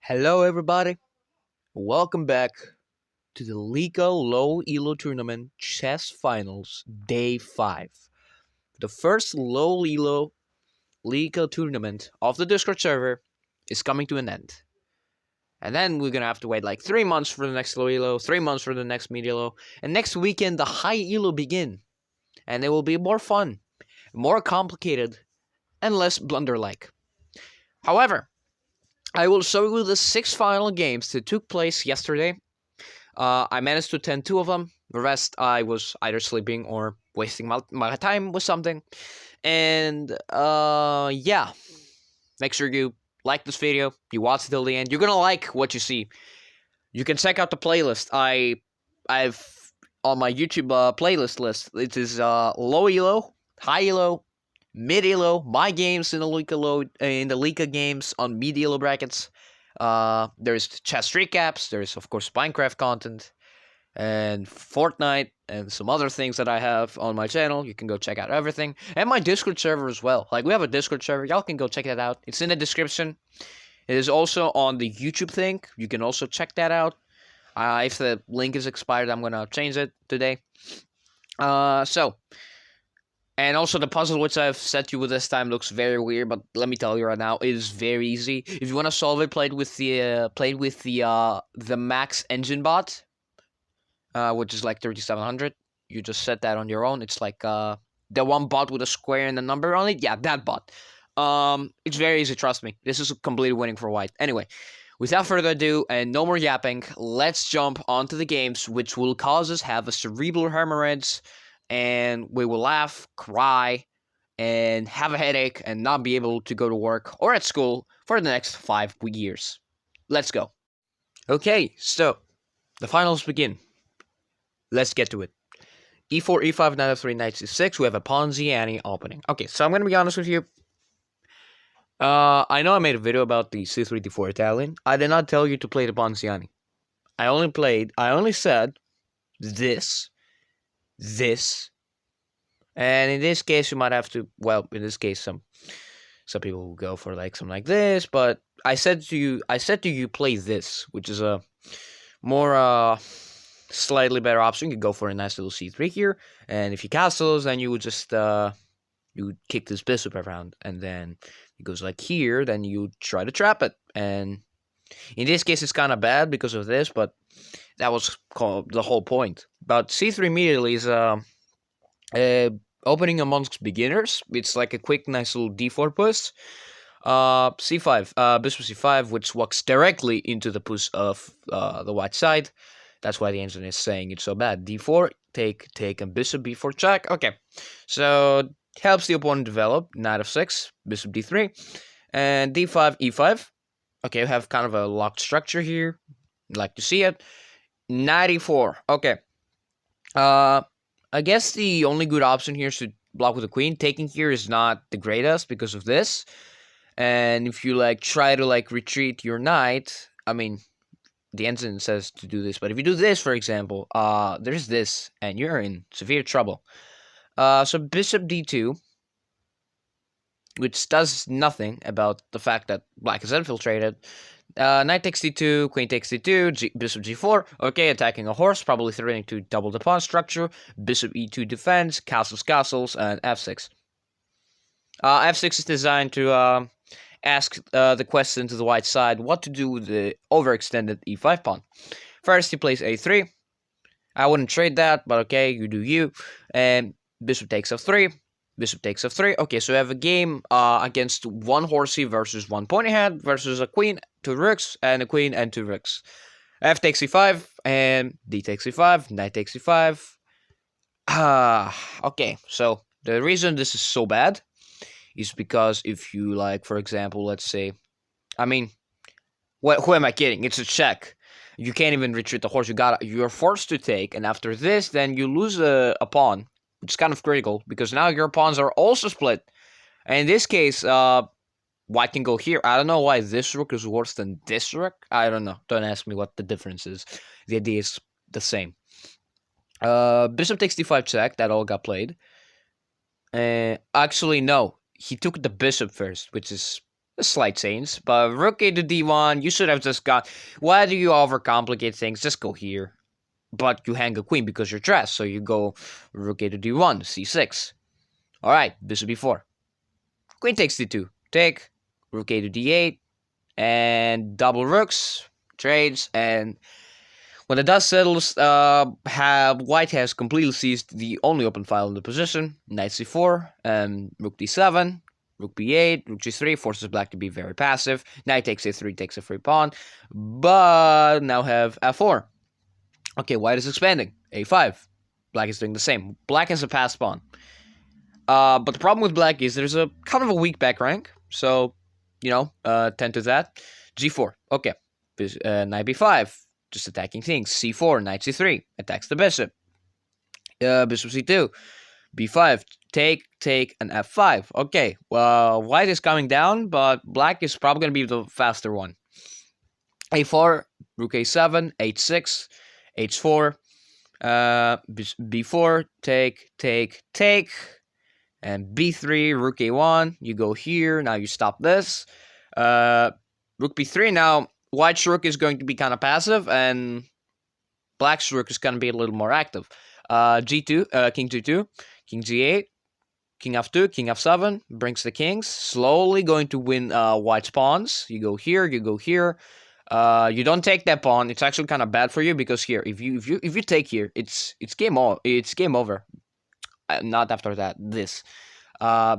Hello, everybody. Welcome back to the LECA Low ELO Tournament Chess Finals Day 5. The first low ELO LECA tournament of the Discord server is coming to an end. And then we're gonna have to wait like 3 months for the next low ELO, 3 months for the next mid ELO, and next weekend the high ELO begin. And it will be more fun, more complicated, and less blunder-like. However, I will show you the 6 final games that took place yesterday. I managed to attend 2 of them. The rest, I was either sleeping or wasting my time with something. And, yeah. Make sure you like this video. You watch it till the end. You're gonna like what you see. You can check out the playlist. I've on my YouTube playlist list. It is low elo, high elo, mid elo. My games in the LECA games on mid elo brackets. There's chess recaps. There's of course Minecraft content and Fortnite and some other things that I have on my channel. You can go check out everything, and my Discord server as well. Like, we have a Discord server. Y'all can go check that out. It's in the description. It is also on the YouTube thing. You can also check that out. If the link is expired, I'm gonna change it today. And also the puzzle which I've set you with this time looks very weird, but let me tell you right now, it is very easy. If you want to solve it, play with the max engine bot, which is like 3700. You just set that on your own. It's like the one bot with a square and a number on it. Yeah, that bot. It's very easy, trust me. This is completely winning for white. Anyway, without further ado and no more yapping, let's jump onto the games, which will cause us have a cerebral hemorrhage, and we will laugh, cry, and have a headache and not be able to go to work or at school for the next 5 years. Let's go. Okay, so the finals begin. Let's get to it. E4, E5, knight f3, knight c6. We have a Ponziani opening. Okay, so I'm going to be honest with you. I know I made a video about the c3, d4 Italian. I did not tell you to play the Ponziani. I only said this, and in this case you might have to, well, in this case some people will go for like something like this, but I said to you play this, which is a more slightly better option. You go for a nice little c3 here, and if you castles, then you would just you would kick this bishop around, and then it goes like here, then you try to trap it. And in this case it's kind of bad because of this, but that was the whole point. But c3 immediately is opening amongst beginners. It's like a quick nice little d4 push. C5, bishop c5, which walks directly into the push of the white side. That's why the engine is saying it's so bad. D4, take, and bishop b4 check. Okay, so helps the opponent develop. Knight f6, bishop d3, and d5, e5. Okay, we have kind of a locked structure here. Like to see it. Knight e4. Okay. I guess the only good option here is to block with the queen. Taking here is not the greatest because of this. And if you like try to like retreat your knight, I mean, the engine says to do this, but if you do this, for example, there's this, and you're in severe trouble. So bishop d2, which does nothing about the fact that black is infiltrated. Knight takes d2, queen takes d2, bishop g4. Okay, attacking a horse, probably threatening to double the pawn structure. Bishop e2 defense, castles, and f6. F6 is designed to ask the question to the white side what to do with the overextended e5 pawn. First, he plays a3. I wouldn't trade that, but okay, you do you. And bishop takes f3. Bishop takes f3. Okay, so we have a game against one horsey versus one pony head versus a queen, 2 rooks, and a queen and 2 rooks. F takes e5, and d takes e5, knight takes e5. Okay, so the reason this is so bad is because if you, like, for example, let's say, I mean, who am I kidding? It's a check. You can't even retreat the horse. You're forced to take, and after this, then you lose a pawn, which is kind of critical, because now your pawns are also split. And in this case, white can go here. I don't know why this rook is worse than this rook. I don't know. Don't ask me what the difference is. The idea is the same. Bishop takes d5 check. That all got played. Actually, no. He took the bishop first, which is a slight change, but rook a to d1, you should have just got... Why do you overcomplicate things? Just go here. But you hang a queen because you're dressed, so you go rook a to d1, c6. Alright, bishop b4. Queen takes d2. Take, rook a to d8, and double rooks, trades, and when the dust settles, white has completely seized the only open file in the position, knight c4, and rook d7, rook b8, rook g3, forces black to be very passive, knight takes a3, takes a free pawn, but now have f4. Okay, white is expanding, a5, black is doing the same, black has a passed pawn. But the problem with black is there's a kind of a weak back rank, so, tend to that. g4, okay, knight b5, just attacking things. c4, knight c3, attacks the bishop. Bishop c2, b5, take, and f5. Okay, well, white is coming down, but black is probably going to be the faster one. a4, rook a7, h6, h4, b4, take, and b3, rook a1, you go here, now you stop this. Rook b3, now white's rook is going to be kind of passive, and black's rook is going to be a little more active. G2, king g2, king g8, king f2, king f7, brings the kings, slowly going to win white's pawns. You go here, you go here. You don't take that pawn. It's actually kind of bad for you because here, if you take here, it's game over. Not after that.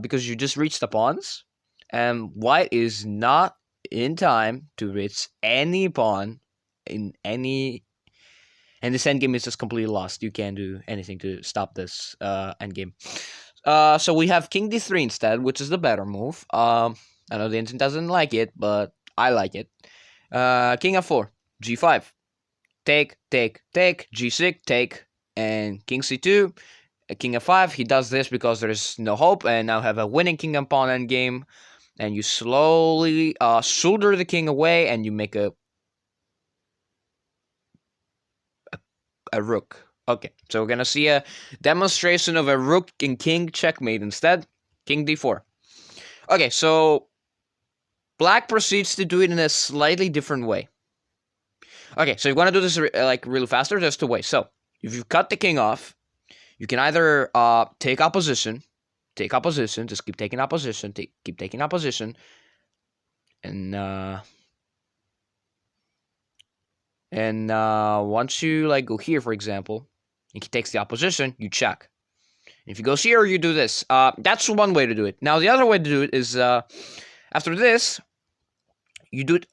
Because you just reached the pawns, and white is not in time to reach any pawn in any. And this endgame is just completely lost. You can't do anything to stop this endgame. So we have king d3 instead, which is the better move. I know the internet doesn't like it, but I like it. King f4, g5, take, g6, take, and king c2, king f5. He does this because there's no hope, and now have a winning king and pawn endgame. And you slowly shoulder the king away, and you make a rook. Okay, so we're gonna see a demonstration of a rook and king checkmate instead. King d4. Okay, so black proceeds to do it in a slightly different way. Okay, so you want to do this like really faster. There's two ways. So if you cut the king off, you can either take opposition, just keep taking opposition, keep taking opposition, and once you like go here, for example, and he takes the opposition, you check. If he goes here, you do this. That's one way to do it. Now the other way to do it is after this, you do it.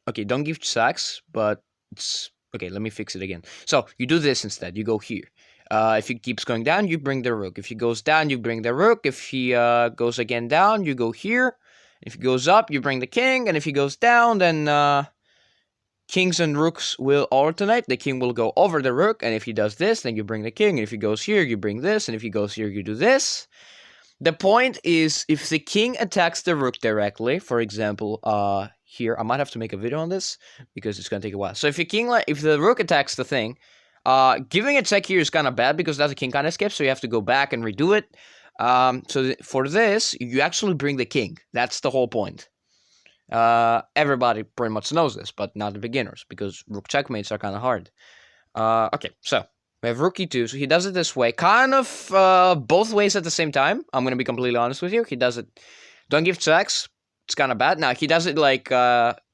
Okay, don't give checks, but it's okay. Let me fix it again. So you do this instead. You go here. If he keeps going down, you bring the rook. If he goes down, you bring the rook. If he goes again down, you go here. If he goes up, you bring the king. And if he goes down, then kings and rooks will alternate. The king will go over the rook. And if he does this, then you bring the king. And if he goes here, you bring this. And if he goes here, you do this. The point is, if the king attacks the rook directly, for example, here, I might have to make a video on this because it's going to take a while. So if the rook attacks the thing, giving a check here is kind of bad because that's a king kind of escape, so you have to go back and redo it. So for this, you actually bring the king. That's the whole point. Everybody pretty much knows this, but not the beginners, because rook checkmates are kind of hard. Okay, so we have rook e2, so he does it this way, kind of both ways at the same time. I'm going to be completely honest with you. He does it, don't give checks, it's kind of bad. Now, he does it like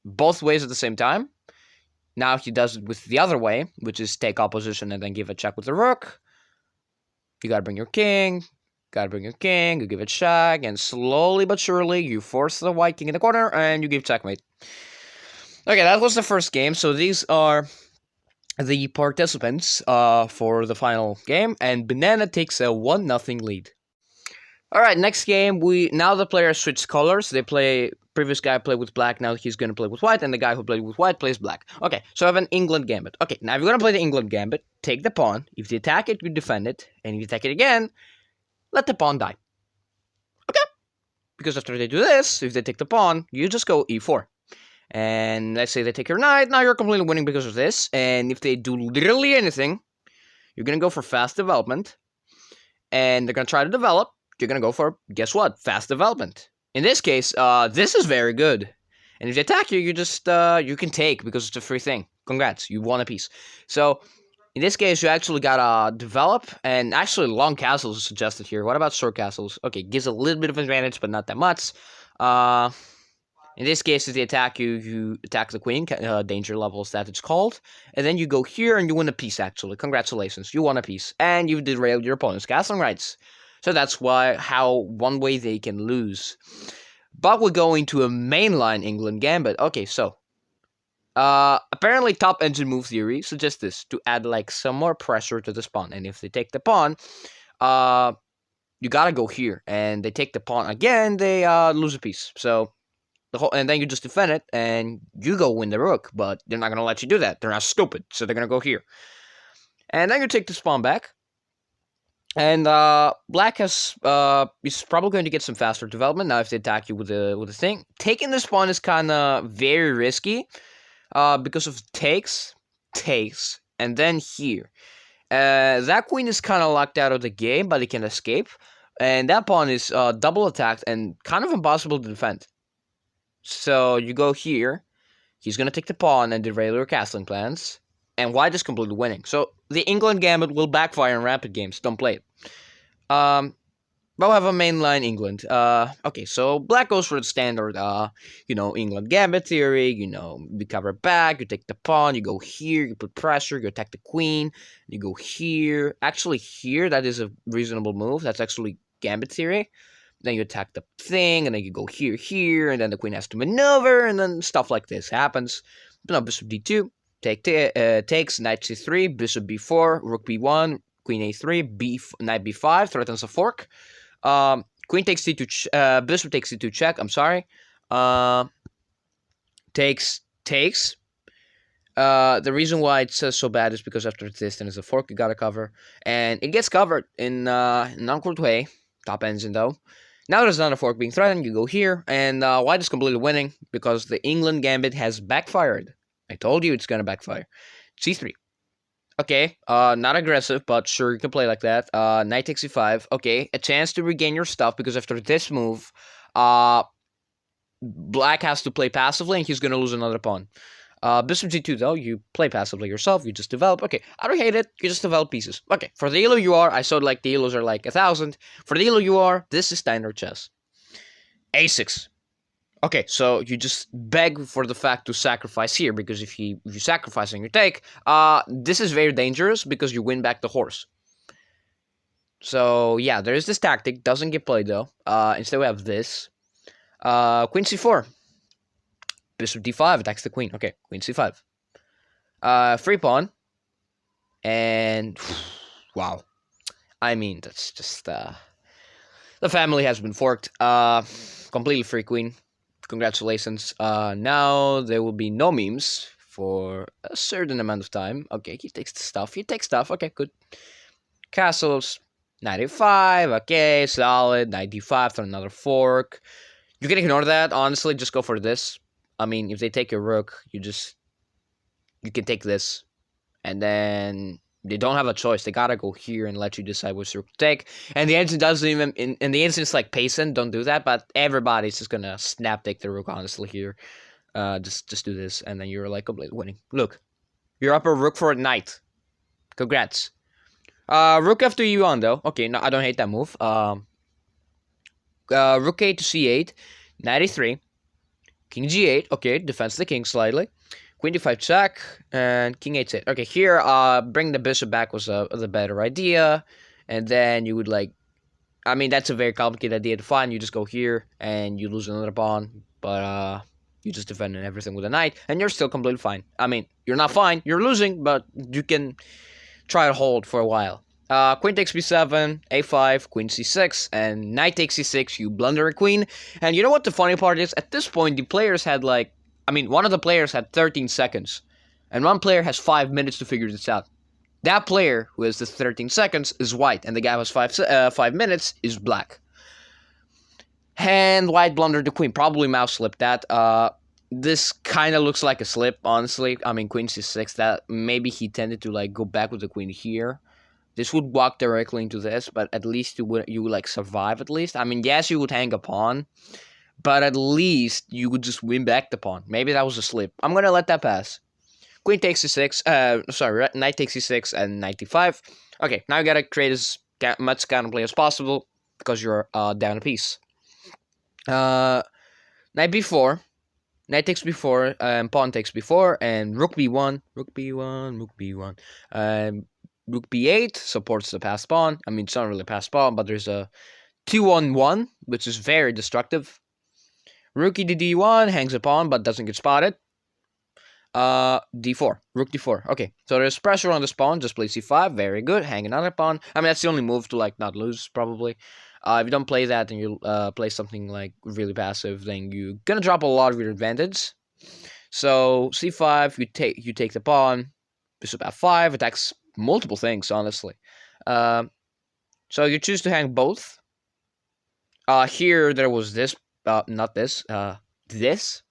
both ways at the same time. Now he does it with the other way, which is take opposition and then give a check with the rook. You gotta bring your king, you give it check, and slowly but surely you force the white king in the corner and you give checkmate. Okay, that was the first game, so these are the participants for the final game, and Banana takes a 1-0 lead. Alright, next game, now the players switch colors. Previous guy played with black, now he's going to play with white, and the guy who played with white plays black. Okay, so I have an England gambit. Okay, now if you're going to play the England gambit, take the pawn. If you attack it, you defend it. And if you attack it again, let the pawn die. Okay? Because after they do this, if they take the pawn, you just go e4. And let's say they take your knight, now you're completely winning because of this. And if they do literally anything, you're going to go for fast development. And they're going to try to develop. You're going to go for, guess what? Fast development. in this case, this is very good. And if they attack you, you just you can take because it's a free thing. Congrats, you won a piece. So in this case, you actually gotta develop, and actually long castles are suggested here. What about short castles? Okay, gives a little bit of advantage, but not that much. Uh, in this case, if they attack you, you attack the queen, danger levels that it's called, and then you go here and you win a piece. Actually, congratulations, you won a piece, and you've derailed your opponent's castling rights. So that's how one way they can lose. But we're going to a mainline England gambit. Okay, so apparently top engine move theory suggests this to add like some more pressure to this pawn, and if they take the pawn, you gotta go here, and they take the pawn again, they lose a piece. So and then you just defend it, and you go win the rook, but they're not gonna let you do that. They're not stupid, so they're gonna go here, and then you take this pawn back. And black is probably going to get some faster development now if they attack you with the thing. Taking this pawn is kind of very risky. Because of takes, and then here. That queen is kind of locked out of the game, but it can escape. And that pawn is double attacked and kind of impossible to defend. So you go here. He's going to take the pawn and derail your castling plans. And white is completely winning. So the England gambit will backfire in rapid games. Don't play it. But we'll have a mainline England. Okay, so black goes for the standard, England gambit theory. You cover back, you take the pawn, you go here, you put pressure, you attack the queen, you go here. Actually, here, that is a reasonable move. That's actually gambit theory. Then you attack the thing, and then you go here, and then the queen has to maneuver, and then stuff like this happens. Now, bishop d2, takes, knight c3, bishop b4, rook b1, queen a3, knight b5, threatens a fork. Queen takes c2, bishop takes c2 check, I'm sorry. Takes. The reason why it says so bad is because after this, then there's a fork you gotta cover. And it gets covered in an awkward way. Top engine, though. Now there's another fork being threatened, you go here, and white is completely winning because the England gambit has backfired. I told you it's gonna backfire. c3. Okay, not aggressive, but sure, you can play like that. Knight takes c5. Okay, a chance to regain your stuff, because after this move, black has to play passively, and he's going to lose another pawn. Bishop g2, though, you play passively yourself, you just develop. Okay, I don't hate it, you just develop pieces. Okay, for the ELO you are, I saw like the ELOs are like 1,000. For the ELO you are, this is standard chess. a6. Okay, so you just beg for the fact to sacrifice here, because if you sacrifice and you take, this is very dangerous because you win back the horse. So yeah, there is this tactic, doesn't get played though. Instead we have this. Queen c4. Bishop d5 attacks the queen. Okay, queen c5. Free pawn. And wow. I mean, that's just the family has been forked. Completely free queen. Congratulations. Now there will be no memes for a certain amount of time. Okay, he takes stuff. Okay, good. Castles. 95. Okay, solid. 95 for another fork. You can ignore that. Honestly, just go for this. I mean, if they take your rook, you can take this. And then they don't have a choice. They gotta go here and let you decide which rook to take. And the engine doesn't even... In the instance like Payson, don't do that. But everybody's just gonna snap take the rook, honestly, here. Just do this. And then you're like completely winning. Look. You're up a rook for a knight. Congrats. Rook after e1, though. Okay, no, I don't hate that move. Rook a to c8. Knight e3. King g8. Okay, defends the king slightly. Queen d5 check, and king h8. Okay, here, bring the bishop back was the better idea. And then you would I mean, that's a very complicated idea to find. You just go here, and you lose another pawn. But, you just defend everything with a knight, and you're still completely fine. I mean, you're not fine, you're losing, but you can try to hold for a while. Queen takes b7, a5, queen c6, and knight takes c6, you blunder a queen. And you know what the funny part is? At this point, the players had one of the players had 13 seconds. And one player has 5 minutes to figure this out. That player, who has the 13 seconds, is white. And the guy who has 5 minutes is black. And white blundered the queen. Probably mouse slipped that. This kind of looks like a slip, honestly. I mean, queen c6, that maybe he tended to go back with the queen here. This would walk directly into this, but at least you would survive at least. I mean, yes, you would hang a pawn, but at least you could just win back the pawn. Maybe that was a slip. I'm gonna let that pass. Queen takes c6. Sorry, knight takes c6 and knight d5. Okay, now you gotta create as much counterplay as possible because you're down a piece. Knight b4. Knight takes b4, pawn takes b4, and rook b1, rook b1, rook b1. Rook b8 supports the passed pawn. I mean, it's not really a passed pawn, but there's a 2-on-1, which is very destructive. Rook e to d1 hangs a pawn, but doesn't get spotted. D4, rook d4. Okay, so there's pressure on this pawn. Just play c5. Very good. Hang another pawn. I mean, that's the only move to like not lose, probably. If you don't play that and you play something like really passive, then you're gonna drop a lot of your advantage. So c5, you take the pawn. Bishop f5 attacks multiple things, honestly. So you choose to hang both. Here there was this, not this, this.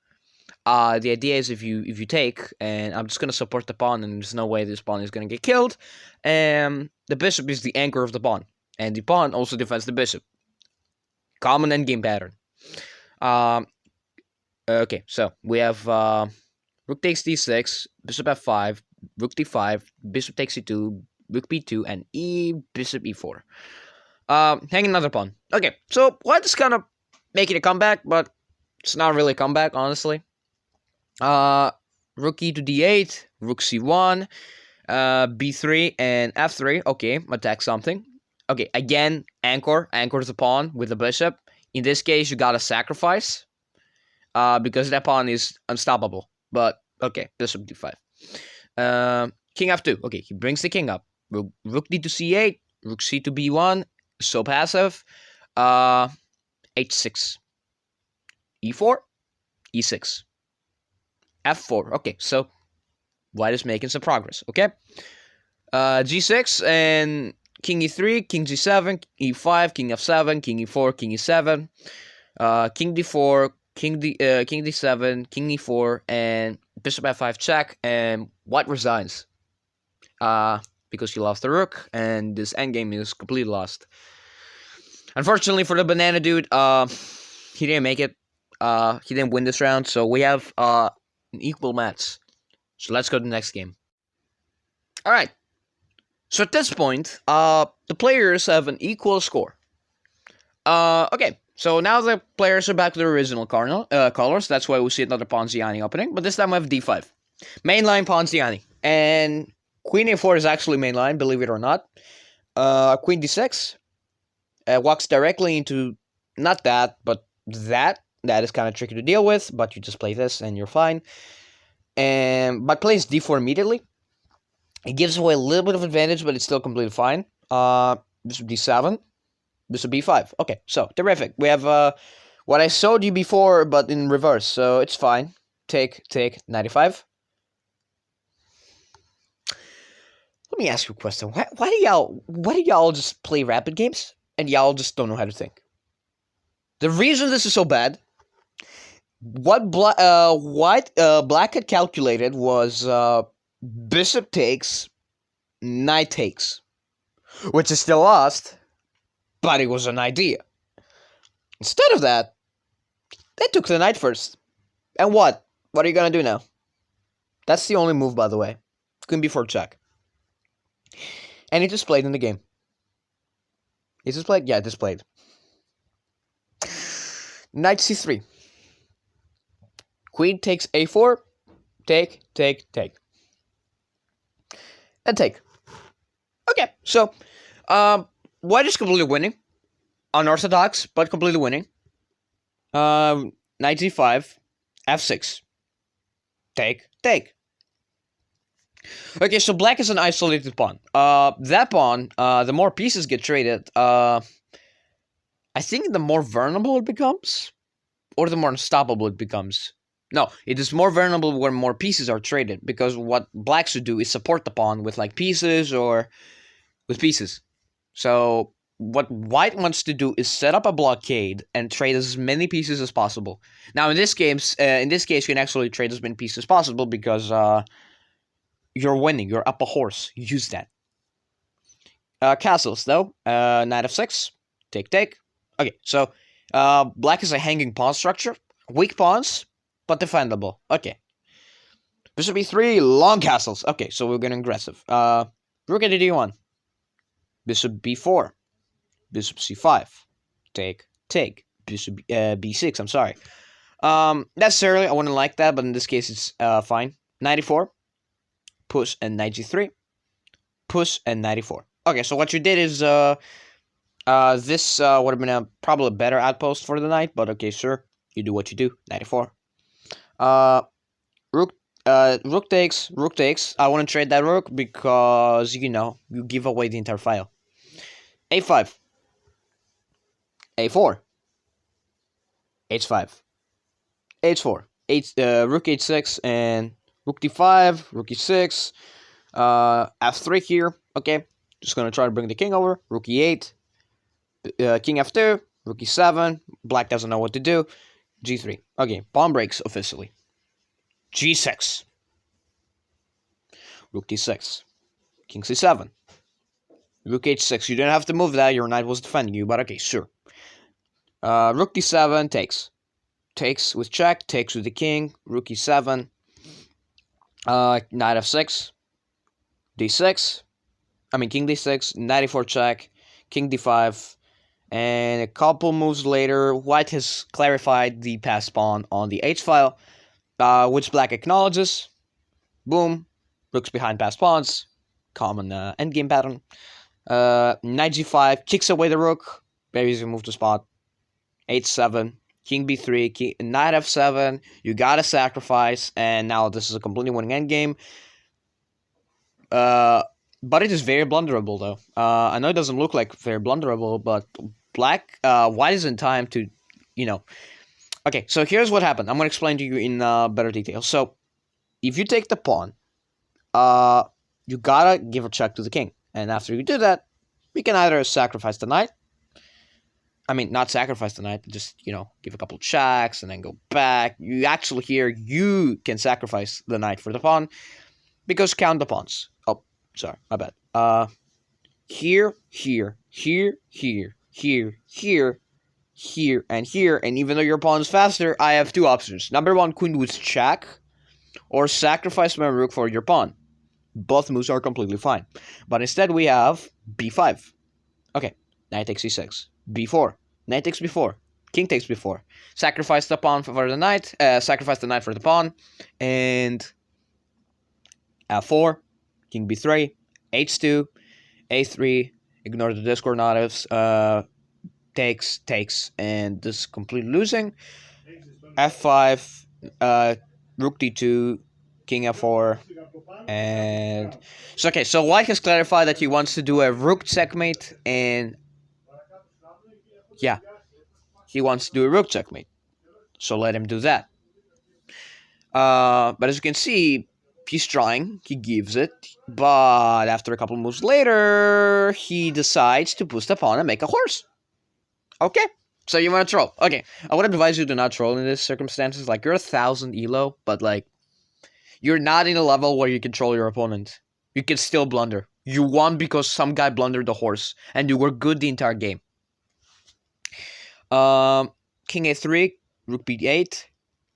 The idea is if you take, and I'm just gonna support the pawn, and there's no way this pawn is gonna get killed. The bishop is the anchor of the pawn, and the pawn also defends the bishop. Common endgame pattern. Okay, so we have rook takes d6, bishop f5, rook d5, bishop takes c2, rook b2, and bishop e4. Hang another pawn. Okay, so white is kind of making a comeback, but it's not really a comeback, honestly. Rook e to d8, rook c1, b3 and f3. Okay, attack something. Okay, again, anchors the pawn with the bishop. In this case, you gotta sacrifice, because that pawn is unstoppable. But okay, bishop d5. King f2. Okay, he brings the king up. Rook d to c8, rook c to b1. So passive. H6. e4, e6. f4. Okay, so white is making some progress. Okay, g6 and king e3, king g7, e5, king f7, king e4, king e7, king d4, king d7, king e4, and bishop f5 check, and white resigns. Because he lost the rook, and this endgame is completely lost. Unfortunately for the banana dude, he didn't make it. He didn't win this round, so we have an equal match. So let's go to the next game. Alright. So at this point, the players have an equal score. Okay, so now the players are back to the original colors. That's why we see another Ponziani opening. But this time we have d5. Mainline Ponziani. And queen a4 is actually mainline, believe it or not. Queen d6 walks directly into, not that, but that. That is kind of tricky to deal with, but you just play this and you're fine. But plays d4 immediately. It gives away a little bit of advantage, but it's still completely fine. Bishop d7, bishop b5. Okay, so terrific. We have what I showed you before, but in reverse, so it's fine. Take, 95. Let me ask you a question. Why do y'all just play rapid games and y'all just don't know how to think? The reason this is so bad, what black had calculated was bishop takes, knight takes, which is still lost, but it was an idea. Instead of that, they took the knight first. And what? What are you gonna do now? That's the only move, by the way. Queen b4 check. And he just played in the game. He just played? Yeah, just played. Knight c3. Queen takes a4. Take. And take. Okay, so white is completely winning. Unorthodox, but completely winning. Knight g5. f6. Take. Okay, so black is an isolated pawn. That pawn, the more pieces get traded, I think the more vulnerable it becomes, or the more unstoppable it becomes. No, it is more vulnerable when more pieces are traded, because what black should do is support the pawn with like pieces or with pieces. So what white wants to do is set up a blockade and trade as many pieces as possible. Now in this case, you can actually trade as many pieces as possible because you're winning. You're up a horse. Use that. Castles though. Knight f6. Take. Okay, so Black is a hanging pawn structure. Weak pawns, but defendable. Okay. Bishop e3, long castles. Okay, so we're getting aggressive. Rook at d1. Bishop b4. Bishop c5. Take, take. Bishop b6, I'm sorry. Necessarily, I wouldn't like that, but in this case, it's fine. 94. Push and knight g3. Push and 94. Okay, so what you did is, this would have been probably a better outpost for the knight, but okay, sure. You do what you do. 94. Rook rook takes, rook takes. I want to trade that rook because, you know, you give away the entire file. a5. a4. h5. h4. Rook h6 and rook d5, rook e6, f3 here. Okay, just gonna try to bring the king over. Rook e8, king f2, rook e7. Black doesn't know what to do. g3. Okay, pawn breaks officially. g6. Rook d6. King c7. Rook h6. You didn't have to move that. Your knight was defending you, but okay, sure. Rook d7 takes. Takes with check. Takes with the king. Rook e7. Knight f6. d6. I mean, king d6. Knight e4 check. King d5. And a couple moves later, white has clarified the passed pawn on the h file, which black acknowledges. Boom. Rook's behind passed pawns. Common endgame pattern. Knight g5, kicks away the rook. Very easy move to spot. h7, king b3, knight f7. You gotta sacrifice, and now this is a completely winning endgame. But it is very blunderable, though. I know it doesn't look like very blunderable, but white is in time to, you know. Okay, so here's what happened. I'm gonna explain to you in better detail. So, if you take the pawn, you gotta give a check to the king. And after you do that, we can either sacrifice the knight. I mean, not sacrifice the knight, just, you know, give a couple checks and then go back. You actually here, you can sacrifice the knight for the pawn, because count the pawns. Oh, sorry, my bad. Here, here, here, here, here, here, here, and here. And even though your pawn is faster, I have two options. Number one, queen with check, or sacrifice my rook for your pawn. Both moves are completely fine. But instead we have b5. Okay, knight takes e6. b4. Knight takes b4. King takes b4. Sacrifice the pawn for the knight. Sacrifice the knight for the pawn. And f4. King b3. h2. a3. Ignore the Discord natives. Takes. And this is completely losing. f5. Rook d2. King f4. And so, okay, so white has clarified that he wants to do a rook checkmate, and yeah, he wants to do a rook checkmate. So let him do that. But as you can see, he's trying, he gives it, but after a couple moves later, he decides to boost the pawn and make a horse. Okay, so you want to troll. Okay, I would advise you to not troll in these circumstances. Like, you're 1,000 ELO, but like, you're not in a level where you control your opponent. You can still blunder. You won because some guy blundered the horse, and you were good the entire game. King a3, rook b8,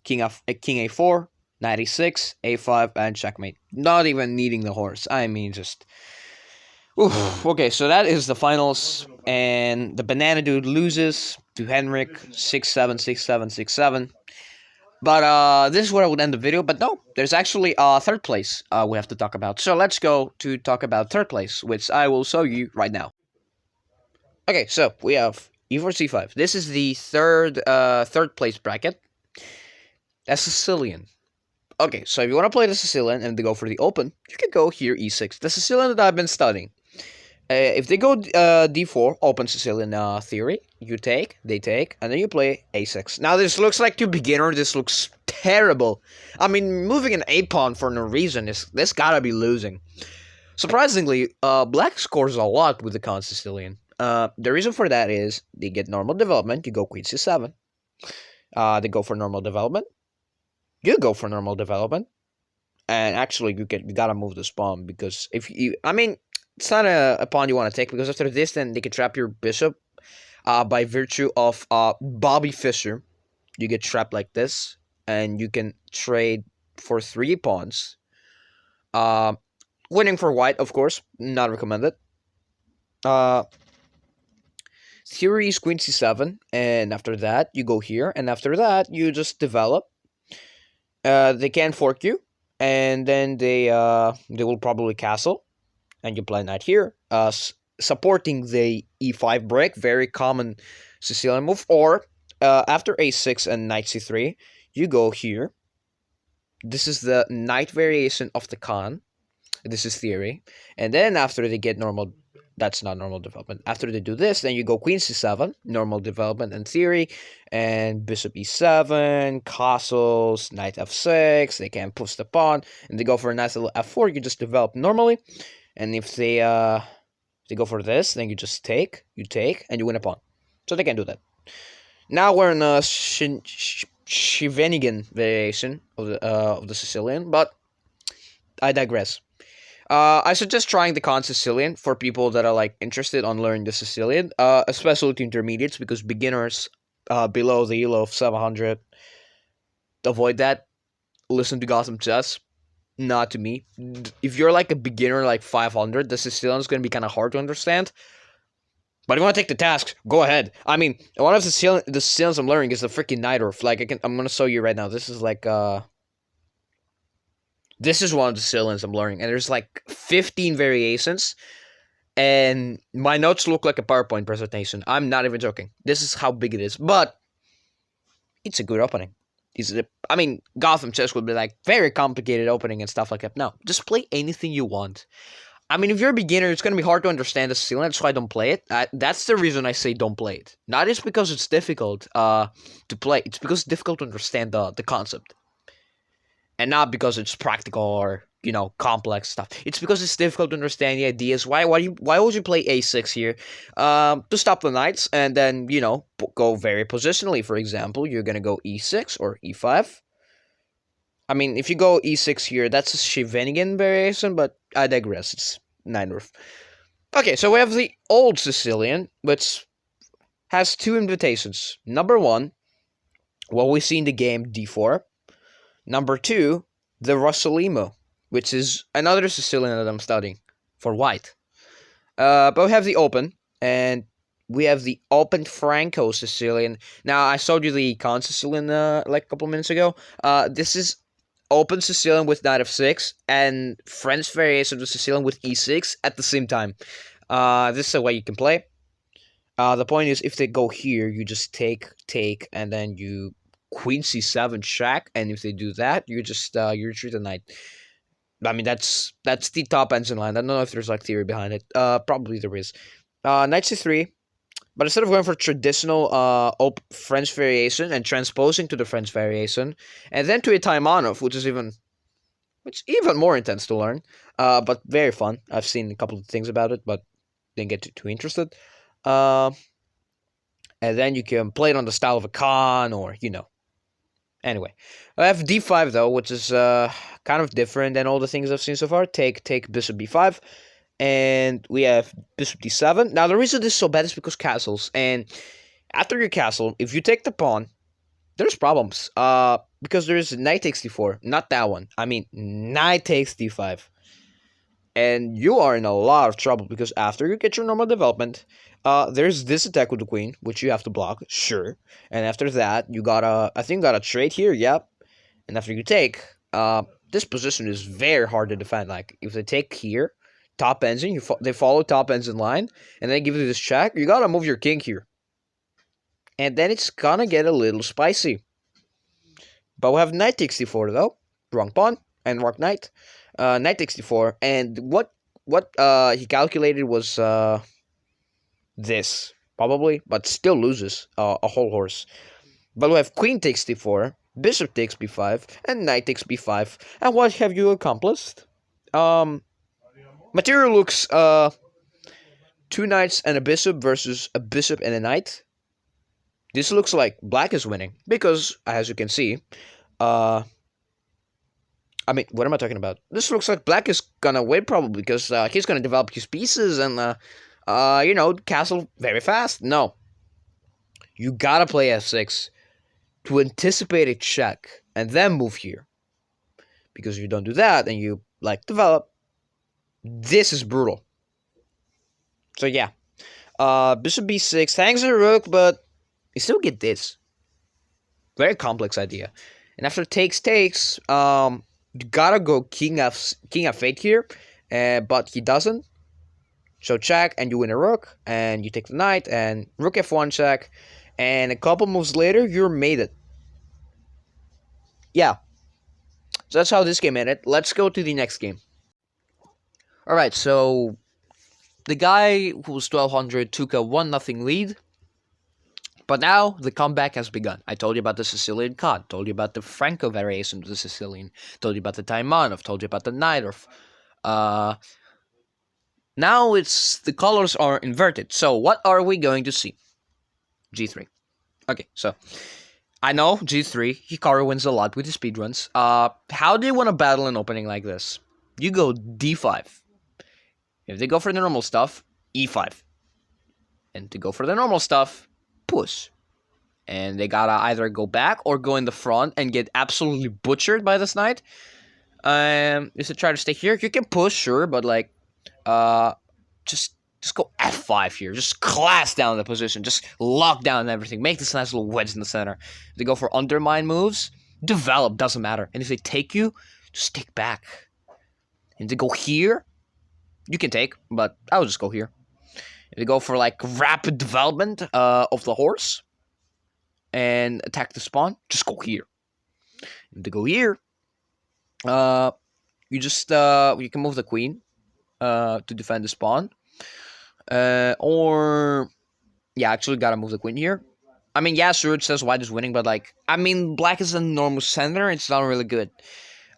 king a4, knight e6, a5, and checkmate. Not even needing the horse. I mean, just... Oof. Okay, so that is the finals, and the banana dude loses to Henrik, 6-7, 6-7, 6-7. But this is where I would end the video. But no, there's actually third place we have to talk about. So let's go to talk about third place, which I will show you right now. Okay, so we have e4, c5. This is the third place bracket. That's Sicilian. Okay, so if you want to play the Sicilian and they go for the open, you can go here e6. The Sicilian that I've been studying. If they go d4, open Sicilian theory, you take, they take, and then you play a6. Now this looks like to beginner, this looks terrible. I mean, moving an a-pawn for no reason, this gotta be losing. Surprisingly, black scores a lot with the con Sicilian. The reason for that is they get normal development, you go queen c7. They go for normal development. You go for normal development. And actually, you gotta move this pawn, because if you, I mean, it's not a pawn you want to take, because after this, then they can trap your bishop. by virtue of Bobby Fischer. You get trapped like this, and you can trade for 3 pawns. Uh, Winning for white, of course, not recommended. Uh, Theory is queen c7, and after that you go here, and after that you just develop. They can fork you, and then they will probably castle, and you play knight here, supporting the e5 break, very common Sicilian move. Or after a6 and knight c3, you go here. This is the knight variation of the Khan. This is theory. And then after they get normal, that's not normal development. After they do this, then you go queen c7, normal development and theory, and bishop e7, castles, knight f6. They can push the pawn, and they go for a nice little f4. You just develop normally, and if they go for this, then you just take, and you win a pawn. So they can do that. Now we're in a Scheveningen variation of the Sicilian, but I digress. I suggest trying the Khan Sicilian for people that are like interested on learning the Sicilian, especially to intermediates, because beginners below the ELO of 700, avoid that. Listen to Gotham Chess, not to me. If you're like a beginner like 500, the Sicilian is going to be kind of hard to understand. But if you want to take the tasks, go ahead. I mean, one of the Sicilians I'm learning is the freaking Nightorf. Like I'm going to show you right now. This is like this is one of the Sicilians I'm learning, and there's like 15 variations, and my notes look like a PowerPoint presentation. I'm not even joking. This is how big it is, but it's a good opening. I mean, Gotham Chess would be like very complicated opening and stuff like that. No, just play anything you want. I mean, if you're a beginner, it's going to be hard to understand the Sicilian. That's why I don't play it. That's the reason I say don't play it. Not just because it's difficult to play. It's because it's difficult to understand the concept. And not because it's practical or, complex stuff. It's because it's difficult to understand the ideas. Why would you play a6 here? To stop the knights, and then, go very positionally. For example, you're going to go e6 or e5. I mean, if you go e6 here, that's a Scheveningen variation, but I digress. It's Nightorf. Okay, so we have the old Sicilian, which has 2 invitations. Number 1, what we see in the game, d4. Number 2, the Rossolimo, which is another Sicilian that I'm studying for white. But we have the open, and we have the open Franco Sicilian. Now, I showed you the Khan Sicilian like a couple minutes ago. This is open Sicilian with knight f6, and French variation of the Sicilian with e6 at the same time. This is the way you can play. The point is, if they go here, you just take, and then you queen c7 check, and if they do that, you just you retreat the knight. I mean, that's the top engine line. I don't know if there's like theory behind it. Probably there is. Knight c3, but instead of going for traditional French variation and transposing to the French variation, and then to a Taimanov, which is even more intense to learn, but very fun. I've seen a couple of things about it, but didn't get too interested. And then you can play it on the style of a Khan, or Anyway, I have d5 though, which is kind of different than all the things I've seen so far. Take bishop b5, and we have bishop d7. Now the reason this is so bad is because castles, and after your castle, if you take the pawn, there's problems. Because there's knight takes d4, not that one. I mean, knight takes d5. And you are in a lot of trouble, because after you get your normal development, there's this attack with the queen, which you have to block, sure. And after that, you got a trade here, yep. And after you take, this position is very hard to defend. Like, if they take here, top engine, they follow top engine line, and then give you this check, you gotta move your king here. And then it's gonna get a little spicy. But we have knight takes d4 though, wrong pawn, and wrong knight. Knight takes d4, and what he calculated was this, probably, but still loses a whole horse. But we have queen takes d4, bishop takes b5, and knight takes b5. And what have you accomplished? Material looks 2 knights and a bishop versus a bishop and a knight. This looks like black is winning, because, as you can see, I mean, what am I talking about? This looks like black is gonna win, probably, because he's gonna develop his pieces and, castle very fast. No. You gotta play f6 to anticipate a check and then move here. Because if you don't do that and you like develop, this is brutal. So yeah, bishop b6 hangs a rook, but you still get this. Very complex idea. And after takes, you gotta go king f8 here, but he doesn't. So check, and you win a rook, and you take the knight, and rook f1 check, and a couple moves later, you're mated. Yeah, so that's how this game ended. Let's go to the next game. Alright, so the guy who was 1200 took a 1-0 lead, but now the comeback has begun. I told you about the Sicilian cod, told you about the Franco variation of the Sicilian, told you about the Taimanov, told you about the Najdorf. Now it's the colors are inverted. So what are we going to see? G3. Okay, so I know G3. Hikaru wins a lot with the speedruns. How do you want to battle an opening like this? You go D5. If they go for the normal stuff, E5. And to go for the normal stuff, push. And they gotta either go back or go in the front and get absolutely butchered by this knight. Is to try to stay here. You can push, sure, but like, just go f5 here. Just class down the position. Just lock down everything. Make this nice little wedge in the center. If they go for undermine moves, develop, doesn't matter. And if they take you, just take back. And they go here, you can take, but I would just go here. If they go for like rapid development of the horse and attack the spawn, just go here. If they go here, you just you can move the queen to defend the spawn. Or yeah, actually gotta move the queen here. I mean, yeah, sure, it says white is winning, but like, I mean, black is a normal center. It's not really good.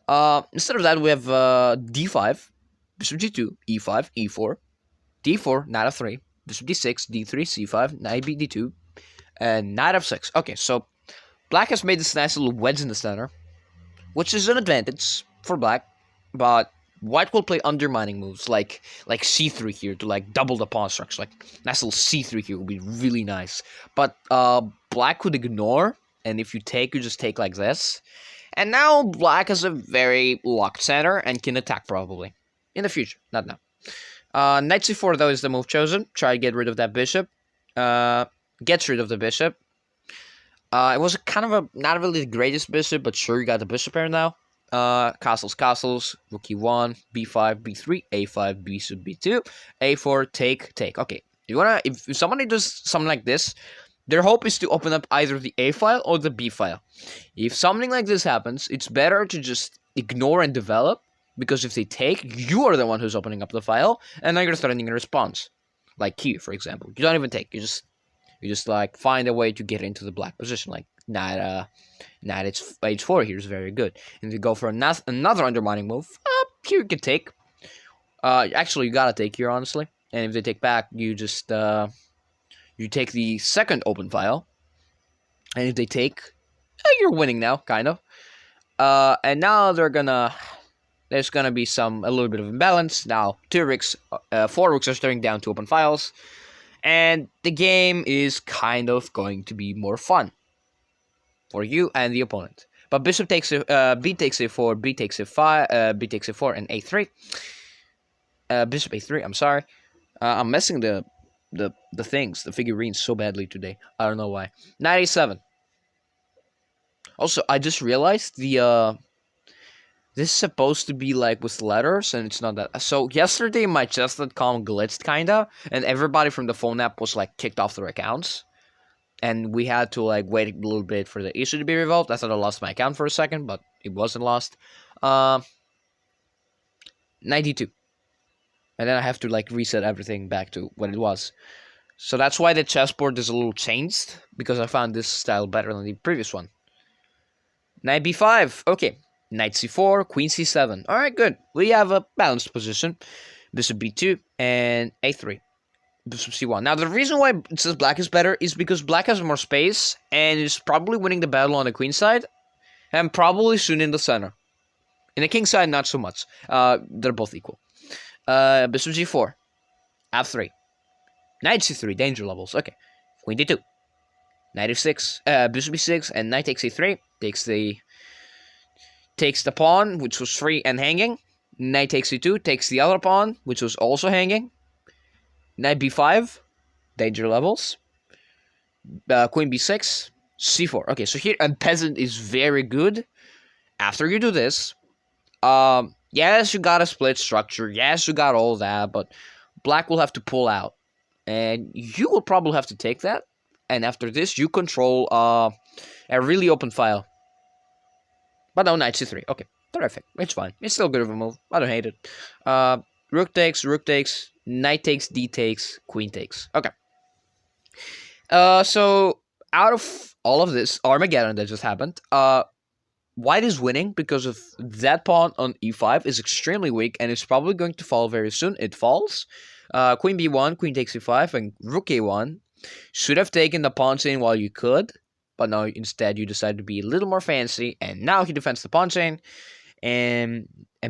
Instead of that, we have d5, bishop g2, e5, e4, d4, knight f3, bishop d6, d3, c5, knight b d2, and knight f6. Okay, so black has made this nice little wedge in the center, which is an advantage for black, but white will play undermining moves like c3 here to like double the pawn structure. Like nice little c3 here would be really nice. But black could ignore, and if you take, you just take like this. And now black has a very locked center and can attack probably in the future, not now. Knight c4 though is the move chosen. Try to get rid of that bishop. Gets rid of the bishop. It was kind of a not really the greatest bishop, but sure, you got the bishop here now. Castles, rook e1, b5, b3, a5, bishop b2, a4, take. Okay, if somebody does something like this, their hope is to open up either the a file or the b file. If something like this happens, it's better to just ignore and develop, because if they take, you are the one who's opening up the file, and now you're threatening a response. Like here, for example, you don't even take, you just like find a way to get into the black position, like knight h4 here is very good. And if you go for another undermining move, here you can take. Actually, you gotta take here, honestly. And if they take back, you just you take the second open file. And if they take, you're winning now, kind of. And now there's gonna be a little bit of imbalance. Now 4 rooks are staring down 2 open files. And the game is kind of going to be more fun for you and the opponent. But bishop takes b takes a4, b takes a5, b takes a4, and a3. Bishop a3. I'm sorry. I'm messing the things, the figurines, so badly today. I don't know why. Knight a7. Also, I just realized this is supposed to be like with letters, and it's not that. So yesterday my chess.com glitched kinda, and everybody from the phone app was like kicked off their accounts. And we had to like wait a little bit for the issue to be resolved. I thought I lost my account for a second, but it wasn't lost. 92. And then I have to like reset everything back to what it was. So that's why the chessboard is a little changed, because I found this style better than the previous one. Knight b5. Okay. Knight c4, queen c7. Alright, good. We have a balanced position. Bishop b2 and a3. Bishop c1. Now, the reason why it says black is better is because black has more space and is probably winning the battle on the queen side and probably soon in the center. In the king side, not so much. They're both equal. Bishop g4. f3. Knight c3. Danger levels. Okay. Queen d2. Knight f6, bishop b6, and knight takes a3. Takes the pawn, which was free and hanging. Knight takes e2, takes the other pawn, which was also hanging. Knight b5, danger levels. Queen b6, c4. Okay, so here, and peasant is very good. After you do this, yes, you got a split structure. Yes, you got all that, but black will have to pull out. And you will probably have to take that. And after this, you control a really open file. But no, knight c3. Okay, terrific. It's fine. It's still good of a move. I don't hate it. Rook takes, knight takes, d takes, queen takes. Okay. So out of all of this Armageddon that just happened, white is winning because of that pawn on e5 is extremely weak and it's probably going to fall very soon. It falls. Queen b1, queen takes e5, and rook a1. Should have taken the pawn chain while you could, but no, instead you decided to be a little more fancy, and now he defends the pawn chain, and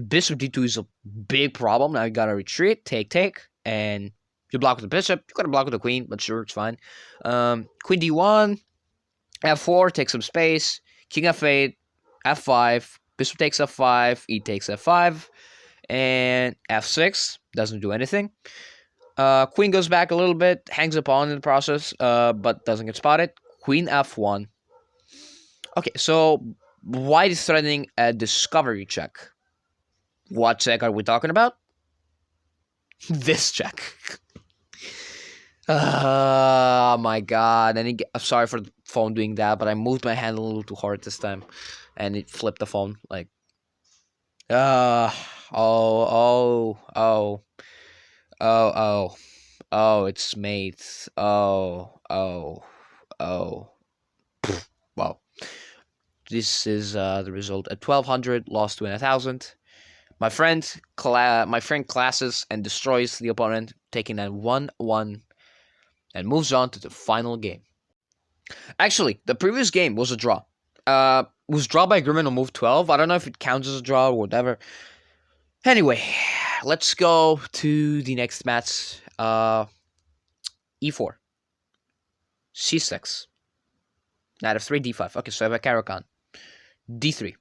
bishop d2 is a big problem. Now you gotta retreat, take, and you block with the bishop. You gotta block with the queen, but sure, it's fine. Queen d1, f4, take some space, king f8, f5, bishop takes f5, e takes f5, and f6, doesn't do anything. Queen goes back a little bit, hangs a pawn in the process, but doesn't get spotted. Queen f1. Okay, so white is threatening a discovery check. What check are we talking about? This check. Oh my god. And I'm sorry for the phone doing that, but I moved my hand a little too hard this time. And it flipped the phone. Like, oh, it's mates. Oh. Wow. This is the result at 1200, lost to 1000. My friend classes and destroys the opponent, taking a 1-1, and moves on to the final game. Actually, the previous game was a draw. Was draw by agreement on move 12. I don't know if it counts as a draw or whatever. Anyway, let's go to the next match. E4. C6. Knight f3, d5. Okay, so I have a Caro-Kann. d3.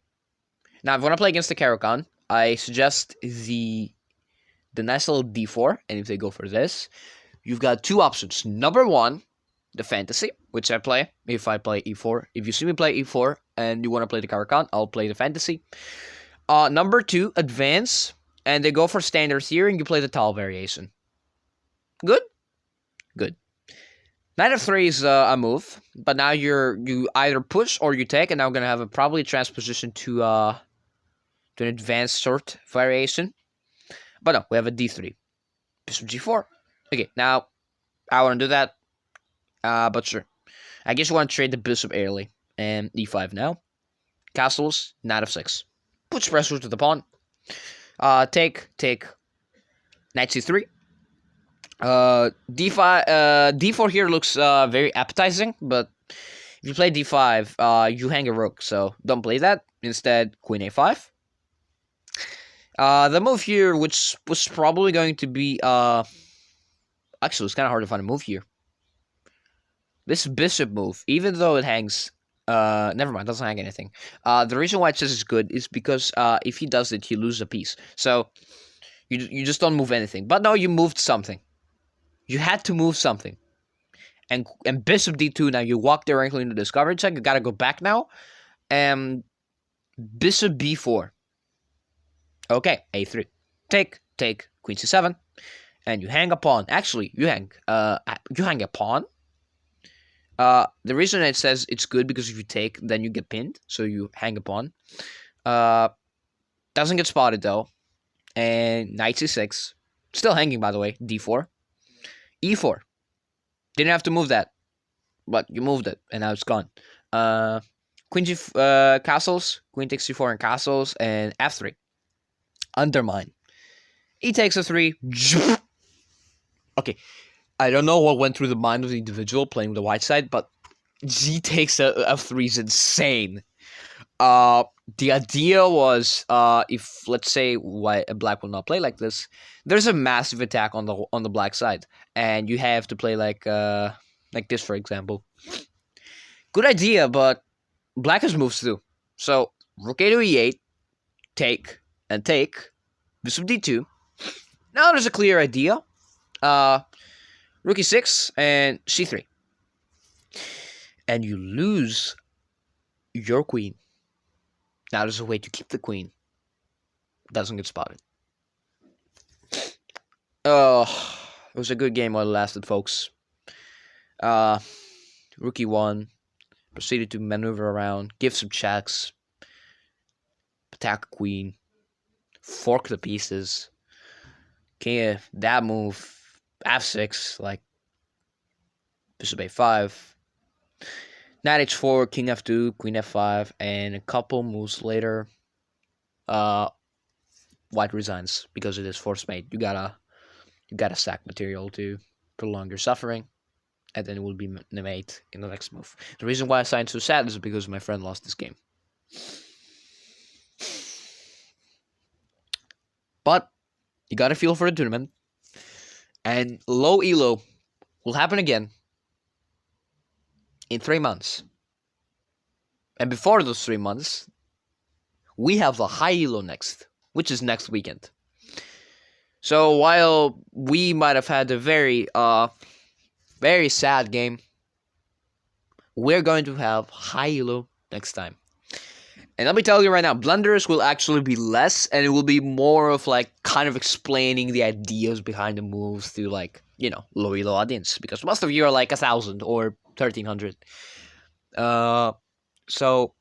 Now, if I want to play against the Caro-Kann, I suggest the nice little d4, and if they go for this, you've got two options. Number one, the fantasy, which I play if I play e4. If you see me play e4 and you want to play the Caro-Kann, I'll play the fantasy. Number two, advance, and they go for standard here, and you play the tall variation. Good? Good. Knight f3 is a move, but now you either push or you take, and now I'm gonna have a probably transposition to an advanced sort variation. But no, we have a d3, bishop g4. Okay, now I want to do that, but sure. I guess you want to trade the bishop early, and e5 now. Castles, knight f6. Puts pressure to the pawn. Take, knight c3. D5, d4 here looks very appetizing, but if you play d5, you hang a rook, so don't play that. Instead, queen a5. The move here, which was probably going to be, actually, it's kind of hard to find a move here. This bishop move, even though it hangs, never mind, doesn't hang anything. The reason why it says it's good is because, if he does it, he loses a piece. So, you just don't move anything. But no, you moved something. You had to move something. And bishop d2, now you walk directly into the discovery check. You gotta go back now. And bishop b4. Okay, a3. Take, queen c7. And you hang a pawn. Actually, you hang a pawn. The reason it says it's good because if you take, then you get pinned. So you hang a pawn. Doesn't get spotted though. And knight c6. Still hanging, by the way. d4. e4. Didn't have to move that. But you moved it. And now it's gone. Queen g castles. Queen takes c4 and castles. And f3. Undermine. E takes a3. Okay. I don't know what went through the mind of the individual playing with the white side, but G takes a f3 is insane. The idea was, if let's say black will not play like this, there's a massive attack on the black side, and you have to play like this, for example. Good idea, but black has moves too. So rook a to e8, take, and take, bishop d2. Now there's a clear idea. Rook e6 and c3. And you lose your queen. Now there's a way to keep the queen. Doesn't get spotted. Oh, it was a good game while it lasted, folks. Rook e1. Proceeded to maneuver around, give some checks, attack queen, fork the pieces. King that move, f6, like bishop a5, knight h4, king f2, queen f5, and a couple moves later, white resigns because it is force mate. You gotta sack material to prolong your suffering, and then it will be mate in the next move. The reason why I signed so sad is because my friend lost this game. But you gotta feel for the tournament. And low ELO will happen again in 3 months. And before those 3 months, we have the high ELO next, which is next weekend. So while we might have had a very sad game, we're going to have high ELO next time. And let me tell you right now, blunders will actually be less, and it will be more of like kind of explaining the ideas behind the moves to like, low ELO audience, because most of you are like 1,000 or 1,300. So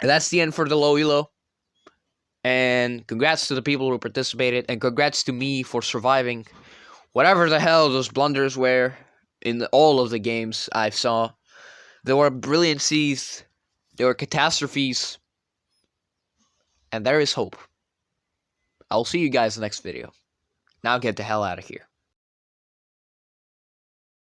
that's the end for the low ELO. And congrats to the people who participated, and congrats to me for surviving whatever the hell those blunders were in all of the games I saw. There were brilliancies, there were catastrophes, and there is hope. I'll see you guys in the next video. Now get the hell out of here.